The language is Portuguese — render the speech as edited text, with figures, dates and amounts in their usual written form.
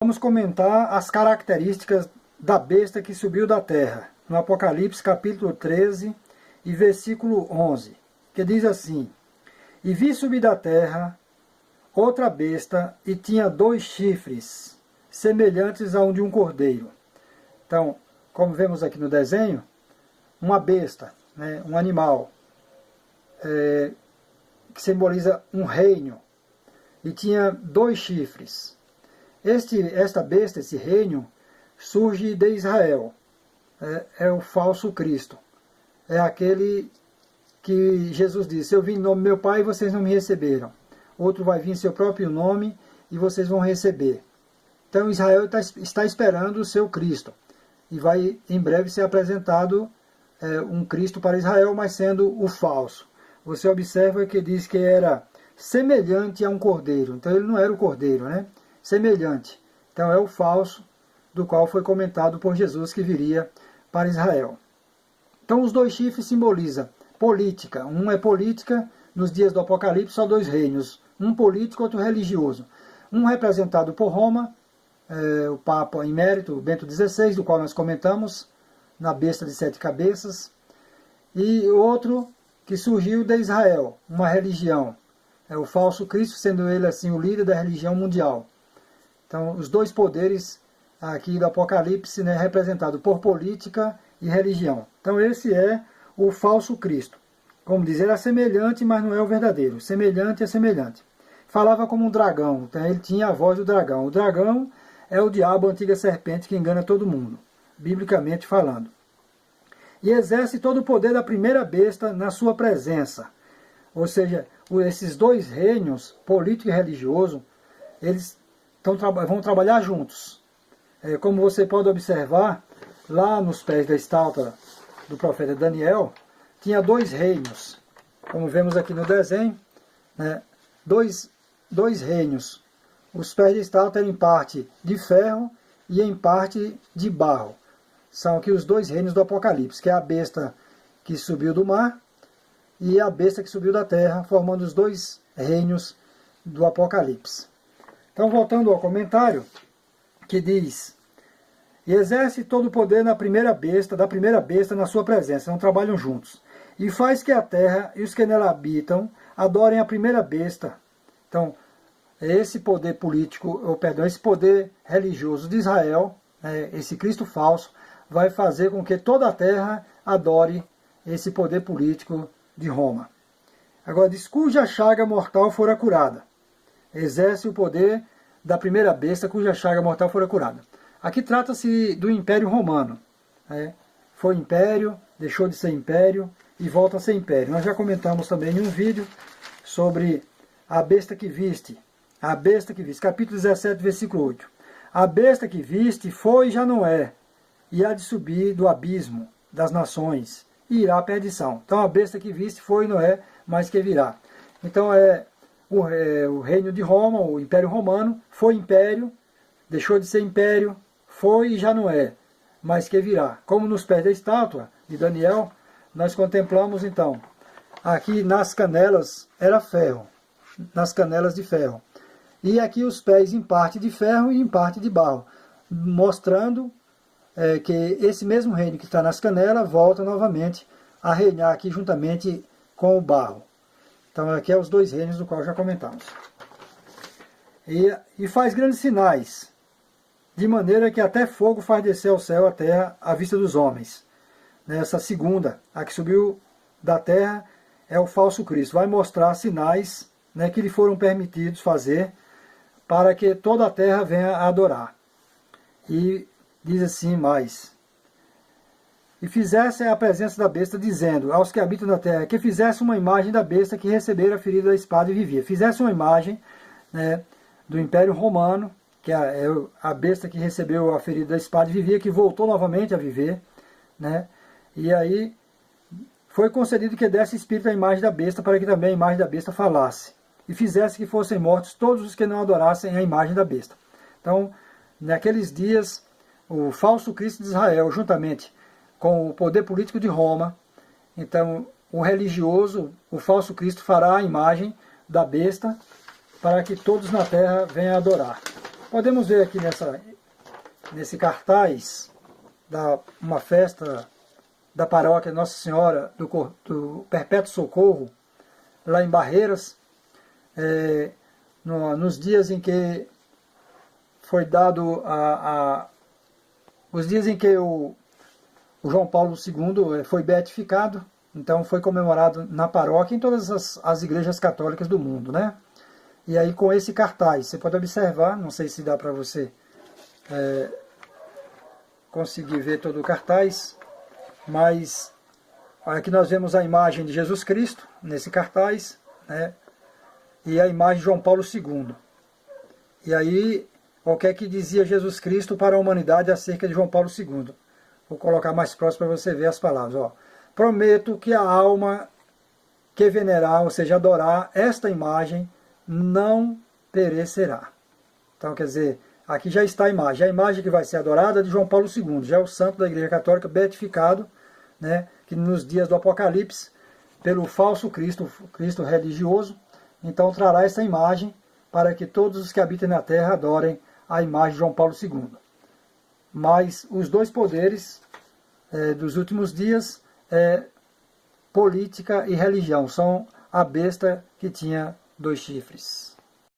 Vamos comentar as características da besta que subiu da terra, no Apocalipse capítulo 13 e versículo 11, que diz assim: E vi subir da terra outra besta, e tinha 2 chifres, semelhantes a um de um cordeiro. Então, como vemos aqui no desenho, uma besta, né, um animal, que simboliza um reino, e tinha 2 chifres. Esta besta, esse reino, surge de Israel. É o falso Cristo. É aquele que Jesus disse: Eu vim em nome do meu Pai e vocês não me receberam. Outro vai vir em seu próprio nome e vocês vão receber. Então Israel está esperando o seu Cristo. E vai em breve ser apresentado um Cristo para Israel, mas sendo o falso. Você observa que diz que era semelhante a um cordeiro. Então ele não era o cordeiro, né? Semelhante. Então é o falso, do qual foi comentado por Jesus que viria para Israel. Então os 2 chifres simbolizam política. Um é política, nos dias do Apocalipse, só 2 reinos. Um político, outro religioso. Um representado por Roma, o Papa Emérito Bento XVI, do qual nós comentamos, na besta de 7 cabeças. E outro que surgiu de Israel, uma religião. É o falso Cristo, sendo ele assim o líder da religião mundial. Então, os 2 poderes aqui do Apocalipse, né, representados por política e religião. Então, esse é o falso Cristo. Como diz, ele é semelhante, mas não é o verdadeiro. Semelhante é semelhante. Falava como um dragão, então ele tinha a voz do dragão. O dragão é o diabo, a antiga serpente que engana todo mundo, biblicamente falando. E exerce todo o poder da primeira besta na sua presença. Ou seja, esses 2 reinos, político e religioso, eles vão trabalhar juntos. Como você pode observar, lá nos pés da estátua do profeta Daniel, tinha 2 reinos. Como vemos aqui no desenho, né, dois reinos. Os pés da estátua eram em parte de ferro e em parte de barro. São aqui os 2 reinos do Apocalipse, que é a besta que subiu do mar e a besta que subiu da terra, formando os 2 reinos do Apocalipse. Então, voltando ao comentário, que diz: E exerce todo o poder da primeira besta na sua presença, não trabalham juntos. E faz que a terra e os que nela habitam adorem a primeira besta. Então, esse poder político, esse poder religioso de Israel, esse Cristo falso, vai fazer com que toda a terra adore esse poder político de Roma. Agora diz: cuja chaga mortal fora curada. Exerce o poder da primeira besta cuja chaga mortal fora curada. Aqui trata-se do Império Romano. Foi império, deixou de ser império e volta a ser império. Nós já comentamos também em um vídeo sobre a besta que viste. A besta que viste, capítulo 17, versículo 8. A besta que viste foi e já não é, e há de subir do abismo das nações, e irá à perdição. Então a besta que viste foi e não é, mas que virá. Então o reino de Roma, o Império Romano, foi império, deixou de ser império, foi e já não é, mas que virá. Como nos pés da estátua de Daniel, nós contemplamos então, aqui nas canelas era ferro, nas canelas de ferro. E aqui os pés em parte de ferro e em parte de barro, mostrando que esse mesmo reino que está nas canelas volta novamente a reinar aqui juntamente com o barro. Então aqui é os 2 reinos do qual já comentamos. E faz grandes sinais, de maneira que até fogo faz descer ao céu a terra à vista dos homens. Essa segunda, a que subiu da terra, é o falso Cristo. Vai mostrar sinais, né, que lhe foram permitidos fazer para que toda a terra venha a adorar. E diz assim mais: E fizesse a presença da besta, dizendo aos que habitam na terra, que fizesse uma imagem da besta que recebera a ferida da espada e vivia. Fizesse uma imagem, né, do Império Romano, que é a besta que recebeu a ferida da espada e vivia, que voltou novamente a viver, né? E aí foi concedido que desse espírito à imagem da besta, para que também a imagem da besta falasse. E fizesse que fossem mortos todos os que não adorassem a imagem da besta. Então, naqueles dias, o falso Cristo de Israel, juntamente com o poder político de Roma, então o religioso, o falso Cristo, fará a imagem da besta para que todos na terra venham adorar. Podemos ver aqui nesse cartaz uma festa da paróquia Nossa Senhora do Perpétuo Socorro, lá em Barreiras, nos dias em que foi dado os dias em que o João Paulo II foi beatificado. Então foi comemorado na paróquia, em todas as igrejas católicas do mundo, né? E aí com esse cartaz, você pode observar, não sei se dá para você conseguir ver todo o cartaz, mas aqui nós vemos a imagem de Jesus Cristo, nesse cartaz, né? E a imagem de João Paulo II. E aí, o que é que dizia Jesus Cristo para a humanidade acerca de João Paulo II? Vou colocar mais próximo para você ver as palavras, ó. Prometo que a alma que venerar, ou seja, adorar esta imagem, não perecerá. Então, quer dizer, aqui já está a imagem que vai ser adorada é de João Paulo II, já é o santo da Igreja Católica, beatificado, né, que nos dias do Apocalipse, pelo falso Cristo, Cristo religioso, então trará essa imagem para que todos os que habitem na terra adorem a imagem de João Paulo II. Mas os dois poderes dos últimos dias política e religião. São a besta que tinha 2 chifres.